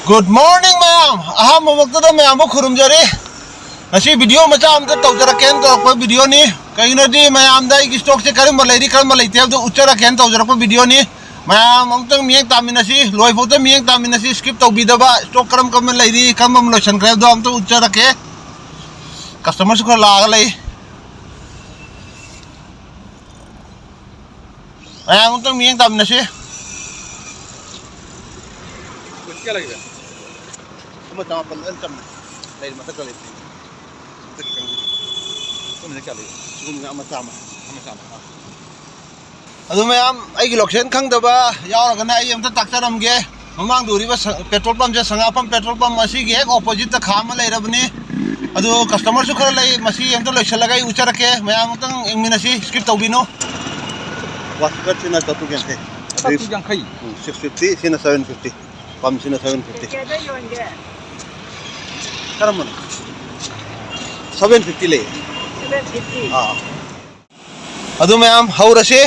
Good morning, ma'am. Waktu ma'am kurum jari. Nasi video macam tu tahu cara ken tu apa video ni. Kaya nanti ma'am dah ikut stok cekali malai tiap tu ucara ken tahu cara apa video ni. Ma'am, angtang miang tamin nasi, loi foto miang tamin nasi skip tahu bida ba stok karam malai di karam lotion cream tu tu ucara ke. Customer suka laga lagi. Ma'am, angtang miang tamin nasi. क्या लगेगा Macam apa macam lain mata kali. तुमने क्या लगेगा Suka macam. हमें सामने Aduh ma'am, ay giloksen kang daba yaw na ay am ta taksaram ge mamang duri ba petrol pump je sanga pump petrol pump masi ge opposite ta khama lai rabni adu customer su khara lai masi am to loisha lagai uchara ke ma'am tang ingminasi skip tawbino what sina tatu gen the तू जंग खाई 650 sina 750 pump sina 750 Kaya yun ge. karaman 750 le 750. adu ma'am haurase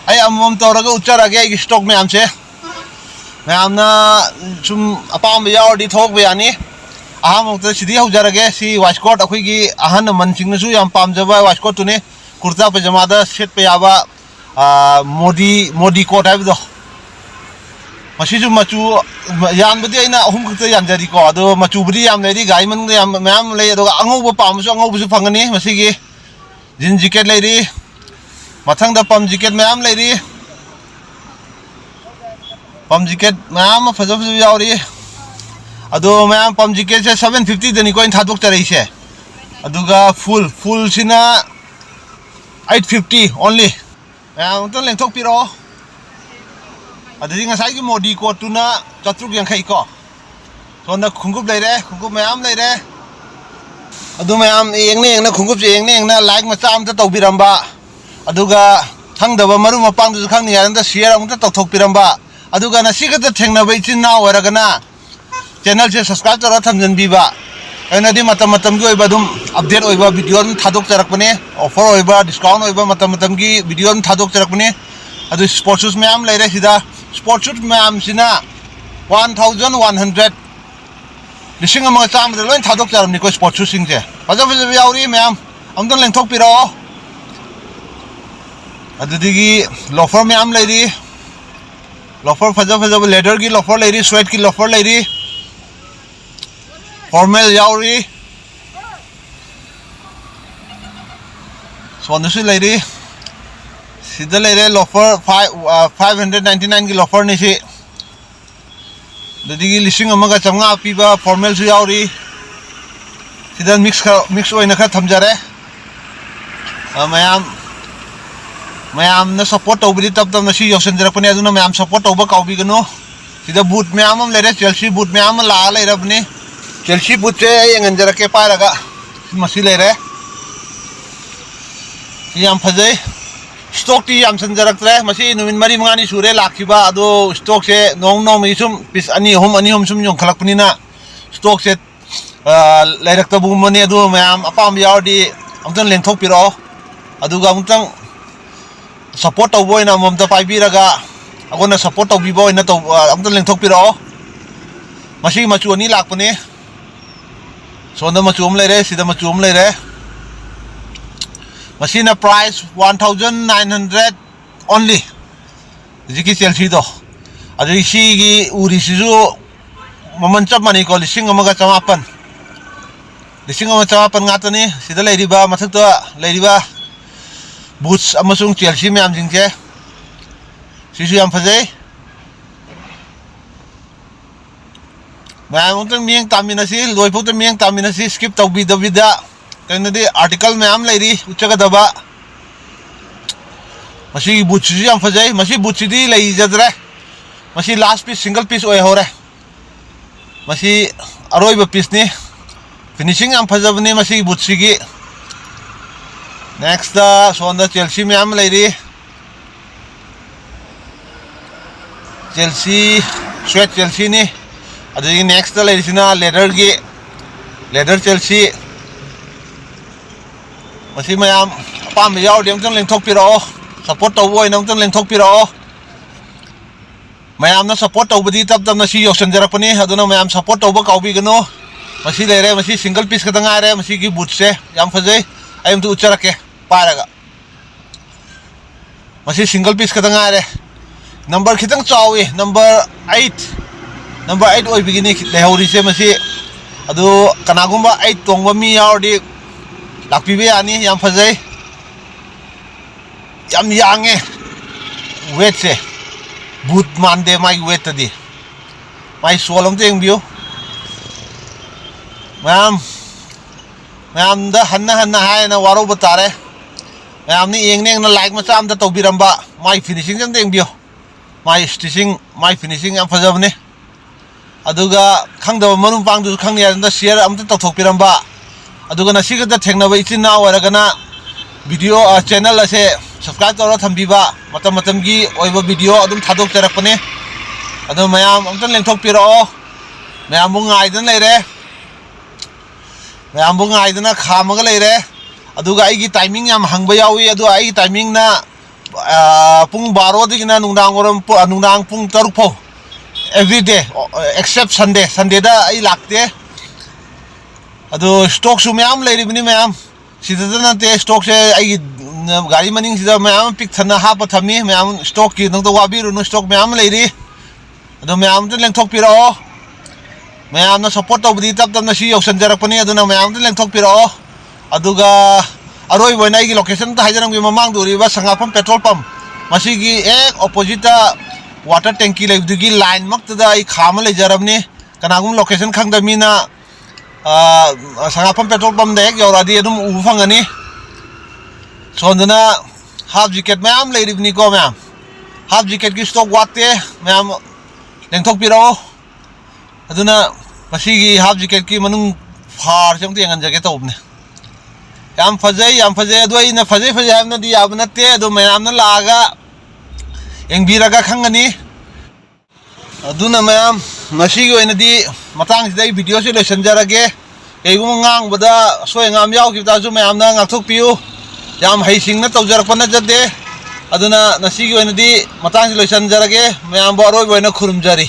ay amam tawraga uchara ge ay stock ma'am se ma'am na sum apam yaw di thok be ani aham to sidi haujara ge si washcoat akhoi gi ahan man sing na su yam pam jaba washcoat tu ne kurta pajama da set pe aba modi coat hai do masi ju machu yan badi aina ahum khta yan jari ko ado machu budi yam lei di gai man yam ma'am lei do angau ba pam su angau bu su phangani masi gi jean jacket lei di mathang da pam jacket ma'am lei di pam jacket ma'am fajo fajo yaw ri ado ma'am pam jacket se 750 dani ko in thadok tarai se aduga full sina 850 only ma'am ton leng thok piro adhi ngasai gi modi ko tuna chatruk yang khai ko sona khungup lei re khungup ma'am lei re adu ma'am eng na khungup je eng na like macham ta tawbiramba aduga thangdaba maru mapang du khangni yaranda share amta tawthok piramba aduga na sigata thengna bai chinna waragana channel se subscribe tara thamjan biba aina di matam gi oiba dum update oiba video n thadok charakpane offer oiba discount oiba matam gi video n thadok charakpane adu sports shoes ma'am leire sida sports shoes ma'am sina 1100 lising amang cham de loin thadok charamni ko sports shoes sing je baja yauri ma'am amdon lengthok piro adudigi loafer ma'am leiri loafer faja leather ki loafer leiri sweat ki loafer leiri formal yauri sondusi leiri sida leire loafer 599 ki loafer ni si adudigi lising amaga chamnga piba formal su yauri sida mix oina kha thamjare ma'am na support tawbidi tab na si yosen jarakpani aduna ma'am support tawba kaubi gano sida boot ma'am am leire Chelsea boot ma'am la leire apni Chelsea boot se yengan jarake paraga masi leire yam phajai stock ti yam san jaraktre masi numin mari mangani sure lakhiba ado stock se nong mi sum pis ani hom sum yong khalakpani na stock se leirak tabu mani ado ma'am apam yaudi amtan lengthok piro aduga amtang support tawbo ina momta paibiraga agona support tawbibo ina taw amta lengthok piro masi machu ani lakpane sonda machu leire sida machu leire masina price 1900 only jiki Chelsea do adi si gi uri sizu maman chap mani ko lising amaga chamapan ngatani sida leiriba mathakta leiriba boots amasung Chelsea ma'am jingche sisu yam phajai ma'am tang miang taminasi loi phu tang miang taminasi skip tawbi davida kaina di article ma'am leiri uchaga daba masi boots yam phajai masi boots di lei jadre masi last piece single piece oi hore masi aroi ba piece ni finishing yam phajabni masi boots gi next sonda Chelsea ma'am leiri Chelsea sweat Chelsea ni adi next leiri sina leather Chelsea masi ma'am apam yaw dem tang lengthok piro support tawbo ina tang lengthok piro ma'am support तौबदी तब तब सी योसनजरपनी ma'am support तौब काउबीगनो मसी लेरे मसी single piece खत गायरे मसी की boot से याम फजै आई अमतु उच्चरके पारगा मसी single piece खत गायरे number खितंग चावी number 8 ओइबिगिनी लेहौरीसे मसी अदु कनागुंबा 8 तोंगबा मी यावदी लाक्पिबे यानी याम फजै याम यांगे वेट से बूट मानदे माई वेट तदी माई सोलम तेंग बियो मैम द हन्ना है ना वारो बतारे मैम ने एंग ने लाइक मचा अमदा तौबिरंबा माई फिनिशिंग जम तेंग बियो माई स्टिचिंग माई फिनिशिंग याम फजबने अदुगा खंगदब मनुम पांगदु खंगनि यादा शेयर अमता तौथोकपिरंबा अदुगा नसिगदा थेंगनबा इचिना वरगना वीडियो चैनल असे सब्सक्राइब तौर थम्बीबा मतम मतम की ओइबा वीडियो अदुम थादोकचरकपने अदु मयाम अमतन लेंथोकपिरो मयाम बु गाइदन लेरे मयाम बु गाइदना खामगा लेरे अदुगा आइगी टाइमिंग याम हंगबा यावी अदु आइगी टाइमिंग ना पुंग 12 दिगिना नुंदांग पुंग 3 फो एवरी डे एक्सेप्ट संडे दा आई लाक्ते अदु स्टॉक सु मयाम लेरिबनी मयाम सिदा नते स्टॉक से आई गाड़ी मनिंग सिदा मयाम पिक थना हाप थमी मयाम स्टॉक की नंग तो वाबिरुनु स्टॉक मयाम लेरी अदु मयाम त लेंथोक पिरो मयाम न सपोर्ट तौबदी तब तब नसी योसनजरपनी अदुना मयाम त लेंथोक पिरो अदुगा अरोय बना की लोकेशन त हाइजरम की ममांग दुरीबा संगाफम पेट्रोल पंप मसी की एक ऑपोजिट वाटर टैंकी लेबदुगी लाइन मक्तदा आई खाम लेजरबनी कनागुम लोकेशन खंगदमीना संगाफम पेट्रोल पंप दे एक यौरादी अदुम उबु फंगनी सोंदना हाफ जैकेट मैम लेरिबनी को मैम हाफ जैकेट की स्टॉक वाते मैम लेंथोक पिरो अदुना मसीगी हाफ जैकेट की मनुंग फार चंगते यंगन जगे तौबने याम फजै अदु इना फजै हमना दी याब नते अदु मैम न लागा यंगबिरगा खंगनी अदुना मैम मसीगी ओइनदी मतंग सिदै वीडियो से लोसनजरगे कईगुम ngang सोय ngam याव किताजु मैम ना ngakthok पियु याम हैसिंग न तौजरपन जदे अदुना नसीगी ओइनदी मतंग लोसनजरगे मैम बरोय बोइना खुरुमजरी।